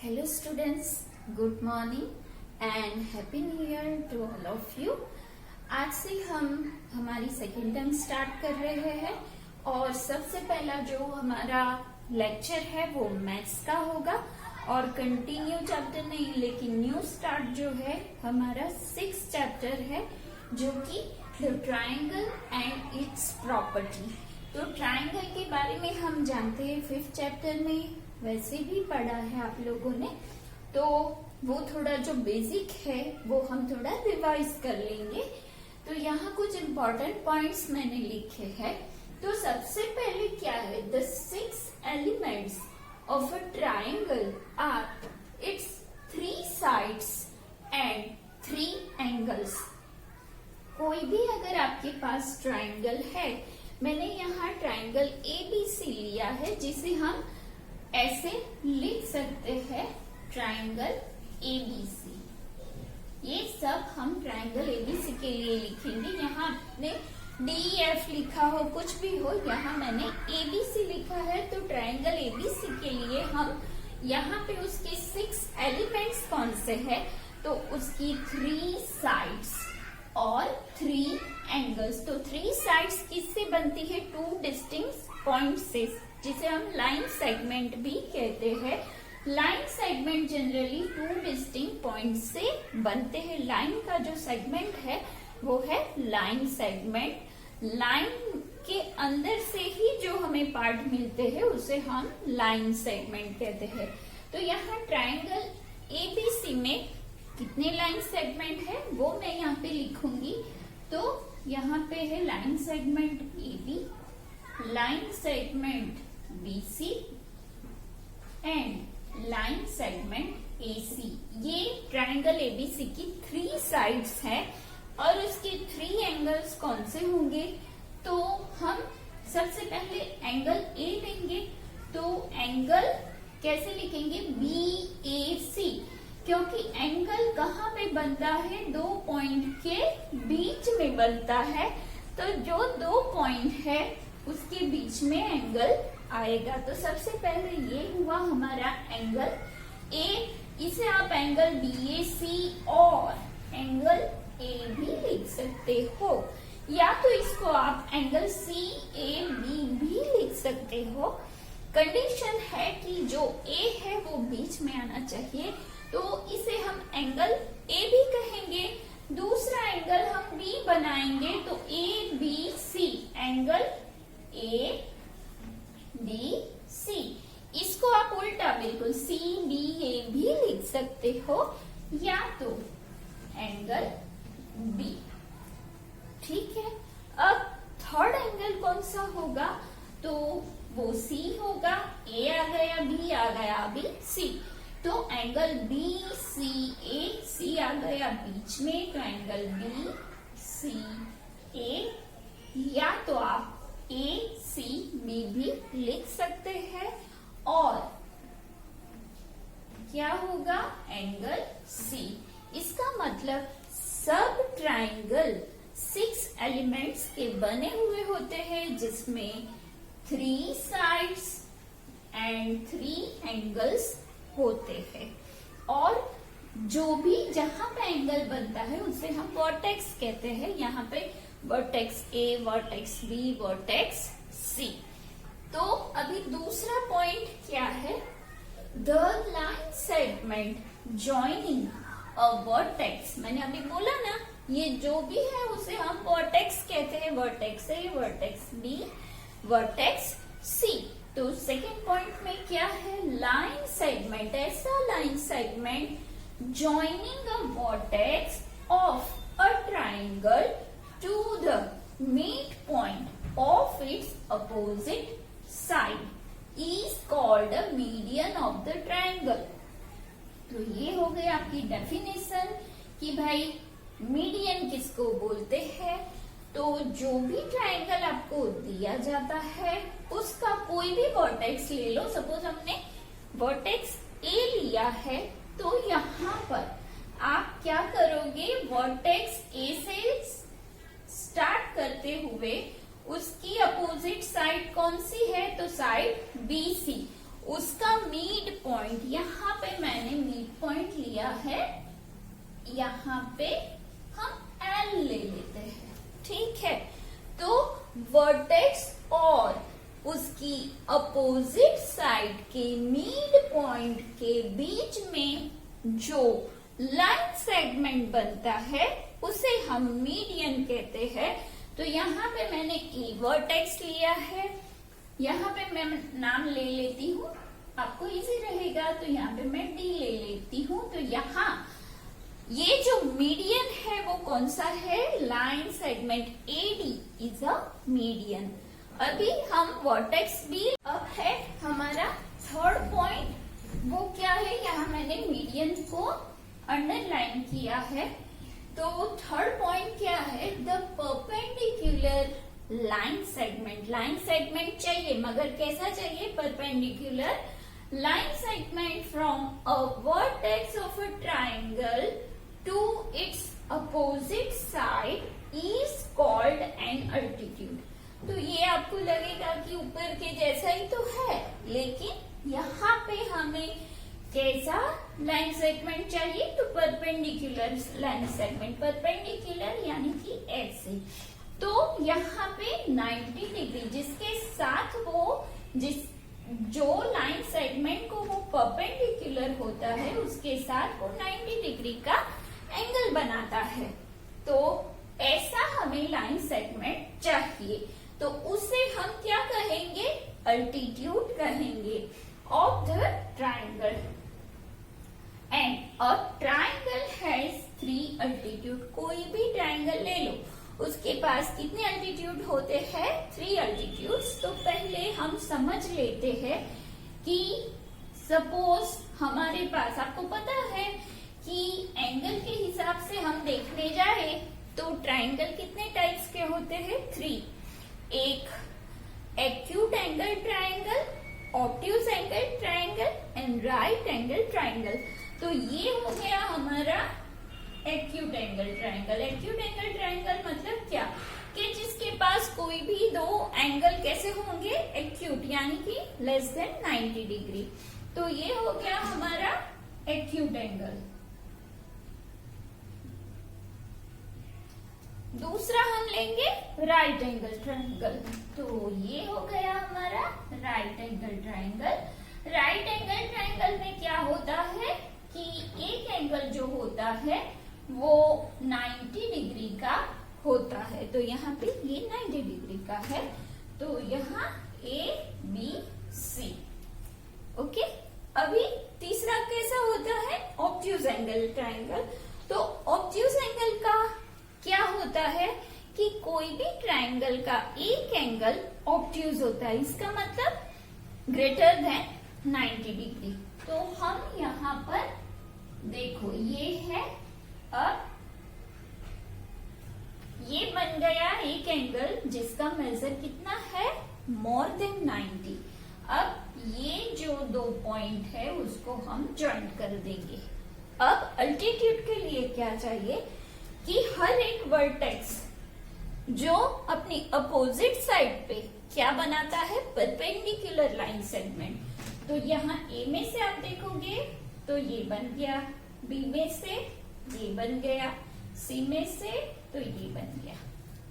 Hello students, good morning and happy new year to all of you। आज से हम हमारी सेकेंड टर्म स्टार्ट कर रहे हैं और सबसे पहला जो हमारा लेक्चर है वो मैथ्स का होगा और कंटिन्यू चैप्टर नहीं लेकिन न्यू स्टार्ट जो है हमारा 6th चैप्टर है जो कि the triangle and it's property. तो ट्रायंगल के बारे में हम जानते हैं 5th चैप्टर में वैसे भी पढ़ा है आप लोगों ने, तो वो थोड़ा जो बेसिक है वो हम थोड़ा रिवाइज कर लेंगे। तो यहाँ कुछ इम्पोर्टेंट पॉइंट्स मैंने लिखे हैं। तो सबसे पहले क्या है, the 6 elements of a triangle are its 3 sides and 3 angles. कोई भी अगर आपके पास ट्रायंगल है, मैंने यहाँ ट्रायंगल ABC लिया है जिसे हम ऐसे लिख सकते हैं, ट्रायंगल ABC। ये सब हम ट्रायंगल ABC के लिए लिखेंगे। यहाँ आपने DEF लिखा हो, कुछ भी हो, यहाँ मैंने ABC लिखा है। तो ट्रायंगल ABC के लिए हम यहाँ पे उसके 6 एलिमेंट्स कौन से हैं, तो उसकी 3 साइड्स और 3 एंगल्स। तो 3 साइड्स किससे बनती है, 2 डिस्टिंक्ट पॉइंट से, जिसे हम लाइन सेगमेंट भी कहते हैं। Line segment generally 2 distinct point से बनते हैं। लाइन का जो सेगमेंट है वो है लाइन सेगमेंट। लाइन के अंदर से ही जो हमें पार्ट मिलते हैं उसे हम लाइन सेगमेंट कहते हैं। तो यहाँ ट्रायंगल ABC में कितने लाइन सेगमेंट है वो मैं यहाँ पे लिखूंगी। तो यहाँ पे है line segment AB, line segment BC and line segment AC। ये ट्रायंगल ABC की 3 साइड्स हैं और उसके 3 एंगल्स कौन से होंगे, तो हम सबसे पहले एंगल A लेंगे। तो एंगल कैसे लिखेंगे, BAC, क्योंकि एंगल कहाँ पे बनता है, 2 पॉइंट के बीच में बनता है। तो जो 2 पॉइंट है उसके बीच में एंगल आएगा। तो सबसे पहले ये हुआ हमारा एंगल A। इसे आप एंगल BAC और एंगल A भी लिख सकते हो, या तो इसको आप एंगल CAB भी लिख सकते हो। कंडीशन है कि जो A है वो बीच में आना चाहिए, तो इसे हम एंगल A भी कहेंगे। दूसरा एंगल हम B बनाएंगे तो ABC, एंगल ABC। इसको आप उल्टा बिल्कुल CBA भी लिख सकते हो, या तो एंगल B। ठीक है। अब थर्ड एंगल कौन सा होगा, तो वो C होगा। A आ गया, B आ गया, B C। तो एंगल BCA, C आ गया बीच में, तो एंगल BCA, या तो आप ACB भी लिख सकते हैं। और क्या होगा, एंगल C। इसका मतलब सब ट्रायंगल 6 एलिमेंट्स के बने हुए होते हैं जिसमें 3 साइड्स एंड 3 एंगल्स होते हैं। और जो भी जहां पे एंगल बनता है उसे हम वर्टेक्स कहते हैं। यहाँ पे vertex A, vertex B, vertex C। तो अभी दूसरा पॉइंट क्या है, the line segment joining a vertex. मैंने अभी बोला ना, ये जो भी है उसे हम वर्टेक्स कहते हैं, vertex A, vertex B, vertex C। तो सेकेंड पॉइंट में क्या है, लाइन सेगमेंट, ऐसा line segment joining a vertex of a triangle to the midpoint of its opposite side is called the median of the triangle। तो ये हो गई आपकी डेफिनेशन कि भाई मीडियन किसको बोलते हैं। तो जो भी ट्रायंगल आपको दिया जाता है उसका कोई भी वर्टेक्स ले लो। सपोज हमने वर्टेक्स A लिया है, तो यहाँ पर आप क्या करोगे, वर्टेक्स A से स्टार्ट करते हुए उसकी अपोजिट साइड कौन सी है, तो साइड BC, उसका मिड पॉइंट, यहाँ पे मैंने मिड पॉइंट लिया है, यहाँ पे हम L ले लेते हैं, ठीक है। तो वर्टेक्स और उसकी अपोजिट साइड के मिड पॉइंट के बीच में जो लाइन सेगमेंट बनता है उसे हम मीडियन कहते हैं। तो यहाँ पे मैंने ए वर्टेक्स लिया है, यहाँ पे मैं नाम ले लेती हूँ, आपको इजी रहेगा, तो यहाँ पे मैं डी ले लेती हूँ। तो यहाँ ये जो मीडियन है वो कौन सा है, line segment AD is a median. अभी हम वर्टेक्स बी, अब है हमारा थर्ड पॉइंट, वो क्या है, यहाँ मैंने मीडियन को अंडरलाइन किया है। तो थर्ड पॉइंट क्या है, the perpendicular line segment. Line segment चाहिए मगर कैसा चाहिए, perpendicular line segment from a vertex of a triangle to its opposite side is called an altitude. तो ये आपको लगेगा कि ऊपर के जैसा ही तो है, लेकिन यहाँ पे हमें कैसा लाइन सेगमेंट चाहिए, तो परपेंडिकुलर लाइन सेगमेंट, परपेंडिकुलर यानी कि ऐसे। तो यहाँ पे 90 डिग्री जिसके साथ वो जो लाइन सेगमेंट को वो परपेंडिकुलर होता है उसके साथ वो 90 डिग्री का एंगल बनाता है। तो ऐसा हमें लाइन सेगमेंट चाहिए, तो उसे हम क्या कहेंगे, अल्टीट्यूड कहेंगे of the triangle. And a triangle has 3 altitude. कोई भी ट्राइंगल ले लो, उसके पास कितने अल्टीट्यूड होते हैं, 3 अल्टीट्यूड्स। तो पहले हम समझ लेते हैं कि सपोज हमारे पास, आपको पता है कि एंगल के हिसाब से हम देखने जाए तो ट्राइंगल कितने टाइप्स के होते हैं, 3। एक acute angle triangle, obtuse angle triangle and right angle triangle. तो ये हो गया हमारा acute angle triangle. Acute angle triangle मतलब क्या, कि जिसके पास कोई भी दो एंगल कैसे होंगे, एक्यूट यानी कि लेस देन 90 डिग्री। तो ये हो गया हमारा एक्यूट एंगल। दूसरा हम लेंगे राइट एंगल ट्राइंगल। तो ये हो गया हमारा right angle triangle. Right angle triangle में क्या होता है कि एक एंगल जो होता है वो 90 डिग्री का होता है। तो यहाँ पे ये 90 डिग्री का है, तो यहाँ ABC। ओके, अभी तीसरा कैसा होता है, ऑब्ट्यूज एंगल ट्राइंगल। तो ऑब्ट्यूज एंगल का क्या होता है कि कोई भी ट्राइंगल का एक एंगल ऑब्ट्यूज होता है, इसका मतलब ग्रेटर देन 90 डिग्री। तो हम यहाँ पर देखो, ये है, अब ये बन गया एक एंगल जिसका मेजर कितना है, मोर देन 90। अब ये जो 2 पॉइंट है उसको हम ज्वाइंट कर देंगे। अब अल्टीट्यूड के लिए क्या चाहिए कि हर एक वर्टेक्स जो अपनी अपोजिट साइड पे क्या बनाता है, परपेंडिकुलर लाइन सेगमेंट। तो यहाँ ए में से आप देखोगे तो ये बन गया, बी में से ये बन गया, सी में से तो ये बन गया।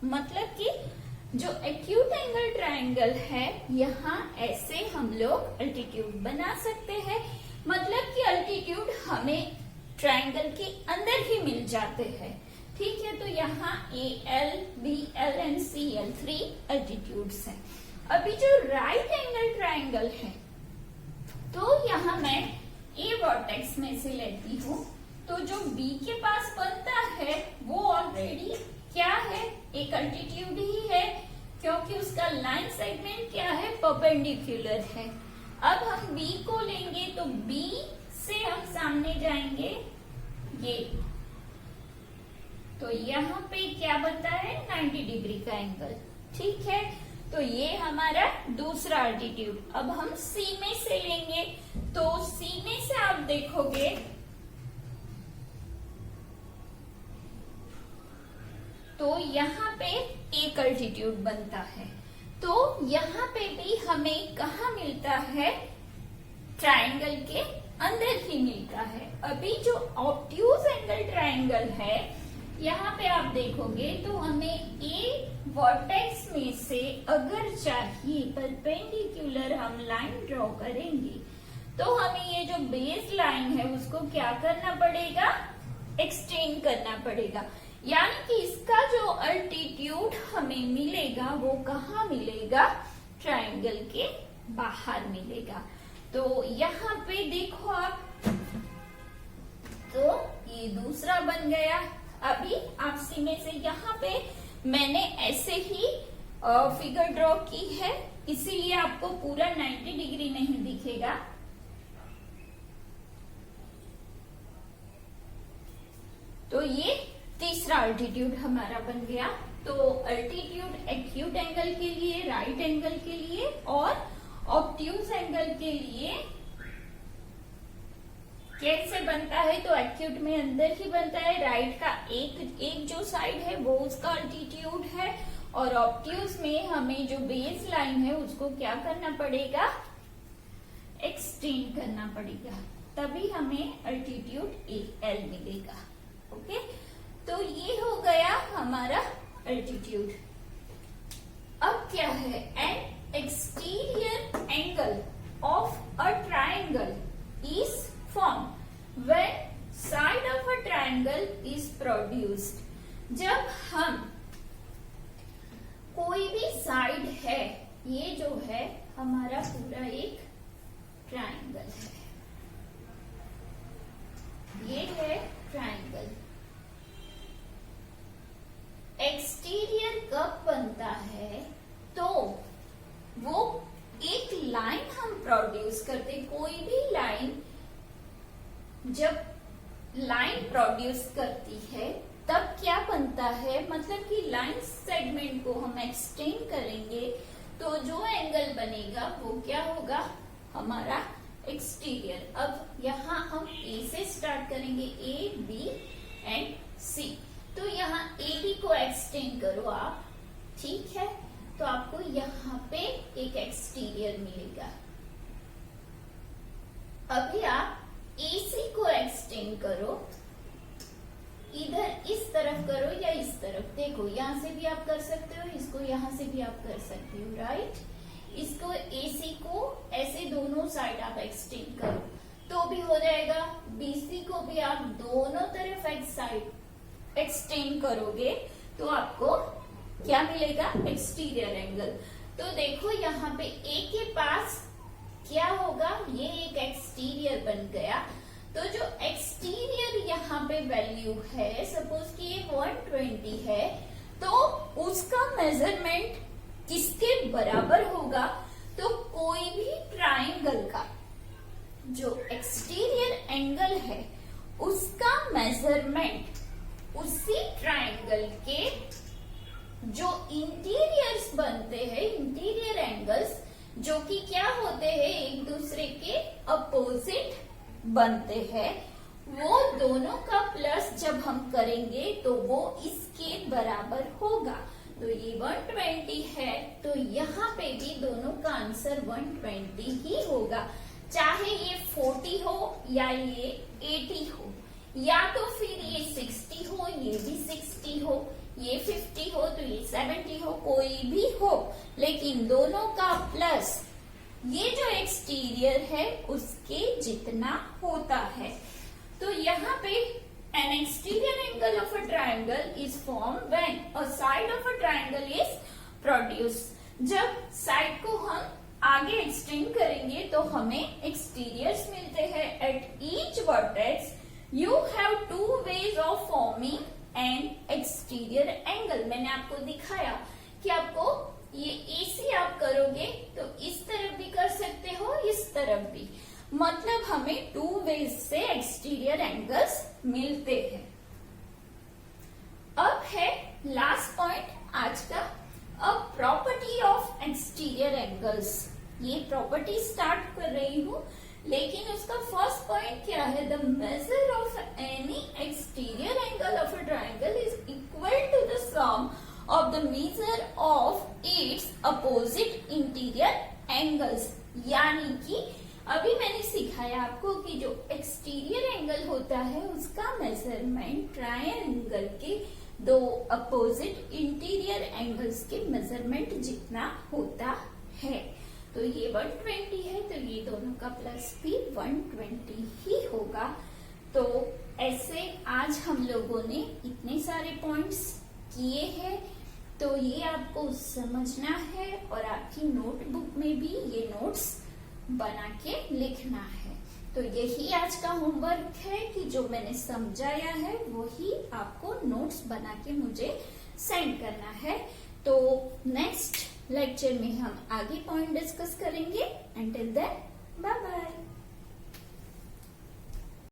मतलब कि जो एक्यूट एंगल ट्राइंगल है, यहाँ ऐसे हम लोग अल्टीट्यूड बना सकते हैं। मतलब कि अल्टीट्यूड हमें ट्राइंगल के अंदर ही मिल जाते हैं, ठीक है। तो यहाँ AL, BL and CL 3 altitudes हैं। अभी जो राइट एंगल ट्राइंगल है, तो यहाँ मैं A वर्टेक्स में से लेती हूँ। तो जो B के पास बनता है वो ऑलरेडी क्या है, एक अल्टीट्यूड ही है, क्योंकि उसका लाइन सेगमेंट क्या है, परपेंडिकुलर है। अब हम B को लेंगे तो B से हम सामने जाएंगे, ये तो यहाँ पे क्या बनता है, 90 डिग्री का एंगल, ठीक है। तो ये हमारा दूसरा अल्टीट्यूड। अब हम C में से लेंगे, तो C में से आप देखोगे तो यहाँ पे एक अल्टीट्यूड बनता है। तो यहाँ पे भी हमें कहाँ मिलता है, ट्रायंगल के अंदर ही मिलता है। अभी जो ऑब्ट्यूज एंगल ट्रायंगल है, यहाँ पे आप देखोगे तो हमें ए वर्टेक्स में से अगर चाहिए परपेंडिकुलर हम लाइन ड्रॉ करेंगे तो हमें ये जो बेस लाइन है उसको क्या करना पड़ेगा, एक्सटेंड करना पड़ेगा। यानी कि इसका जो अल्टीट्यूड हमें मिलेगा वो कहाँ मिलेगा, ट्रायंगल के बाहर मिलेगा। तो यहाँ पे देखो आप, तो ये दूसरा बन गया। अभी आपसी में से यहाँ पे मैंने ऐसे ही फिगर ड्रॉ की है, इसीलिए आपको पूरा 90 डिग्री नहीं दिखेगा। तो ये तीसरा अल्टीट्यूड हमारा बन गया। तो अल्टीट्यूड एक्यूट एंगल के लिए, राइट एंगल के लिए और ऑब्ट्यूज एंगल के लिए कैसे बनता है, तो एक्यूट में अंदर ही बनता है। राइट का एक जो साइड है वो उसका अल्टीट्यूड है, और ऑब्ट्यूज में हमें जो बेस लाइन है उसको क्या करना पड़ेगा, एक्सटेंड करना पड़ेगा, तभी हमें अल्टीट्यूड एल मिलेगा। ओके, तो ये हो गया हमारा अल्टीट्यूड। अब क्या है, N exterior angle of a triangle is form when side of a triangle is produced. जब हम कोई भी साइड है, ये जो है हमारा पूरा एक ट्रायंगल है, ये है ट्रायंगल। एक्सटीरियर कब बनता है, तो वो एक लाइन हम प्रोड्यूस करते, कोई भी लाइन जब लाइन प्रोड्यूस करती है तब क्या बनता है, मतलब कि लाइन सेगमेंट को हम एक्सटेंड करेंगे तो जो एंगल बनेगा वो क्या होगा, हमारा एक्सटीरियर। अब यहाँ हम ए से स्टार्ट करेंगे, ए बी एंड सी। तो यहाँ ए बी को एक्सटेंड करो आप, ठीक है, तो आपको यहाँ पे एक एक्सटीरियर मिलेगा। अभी आप ए सी को एक्सटेंड करो, इधर इस तरफ करो या इस तरफ, देखो यहाँ से भी आप कर सकते हो, इसको यहाँ से भी आप कर सकते हो, राइट। इसको एसी को ऐसे दोनों साइड आप एक्सटेंड करो तो भी हो जाएगा। बीसी को भी आप दोनों तरफ साइड एक्सटेंड करोगे तो आपको क्या मिलेगा, एक्सटीरियर एंगल। तो देखो यहाँ पे ए के पास क्या होगा, ये एक एक्सटीरियर बन गया। तो जो एक्सटीरियर यहाँ पे वैल्यू है, सपोज कि ये 120 है, तो उसका मेजरमेंट किसके बराबर होगा, तो कोई भी ट्राइंगल का जो एक्सटीरियर एंगल है उसका मेजरमेंट उसी ट्राइंगल के जो इंटीरियर्स बनते हैं, इंटीरियर एंगल्स, जो कि क्या होते हैं, एक दूसरे के अपोजिट बनते हैं, वो दोनों का प्लस जब हम करेंगे तो वो इसके बराबर होगा। तो ये 120 है, तो यहाँ पे भी दोनों का आंसर 120 ही होगा, चाहे ये 40 हो या ये 80 हो, या तो फिर ये 60 हो, ये भी 60 हो, ये 50 हो तो ये 70 हो, कोई भी हो, लेकिन दोनों का प्लस ये जो एक्सटीरियर है उसके जितना होता है। तो यहाँ पे an exterior angle of a triangle is formed when a side of a triangle is produced। जब साइड को हम आगे एक्सटेंड करेंगे तो हमें एक्सटीरियर्स मिलते हैं। At each vertex you have two ways of forming an exterior angle. मैंने आपको दिखाया कि आपको ये एसी आप करोगे तो इस तरफ भी कर सकते हो, इस तरफ भी, मतलब हमें टू वेज से एक्सटीरियर एंगल्स मिलते हैं। अब है लास्ट पॉइंट आज का, अब प्रॉपर्टी ऑफ एक्सटीरियर एंगल्स। ये प्रॉपर्टी स्टार्ट कर रही हूँ, लेकिन उसका फर्स्ट पॉइंट क्या है, the measure of any exterior angle of a triangle is equal to the sum of the measure of its opposite interior angles. यानी कि अभी मैंने सिखाया आपको कि जो एक्सटीरियर एंगल होता है उसका मेजरमेंट ट्रायंगल के दो अपोजिट इंटीरियर एंगल्स के मेजरमेंट जितना होता है। तो ये 120 है, तो ये दोनों का प्लस भी 120 ही होगा। तो ऐसे आज हम लोगों ने इतने सारे पॉइंट्स किए हैं, तो ये आपको समझना है और आपकी नोटबुक में भी ये नोट्स बना के लिखना है। तो यही आज का होमवर्क है कि जो मैंने समझाया है वही आपको नोट्स बना के मुझे सेंड करना है। तो नेक्स्ट लेक्चर में हम आगे पॉइंट डिस्कस करेंगे। Until then bye bye.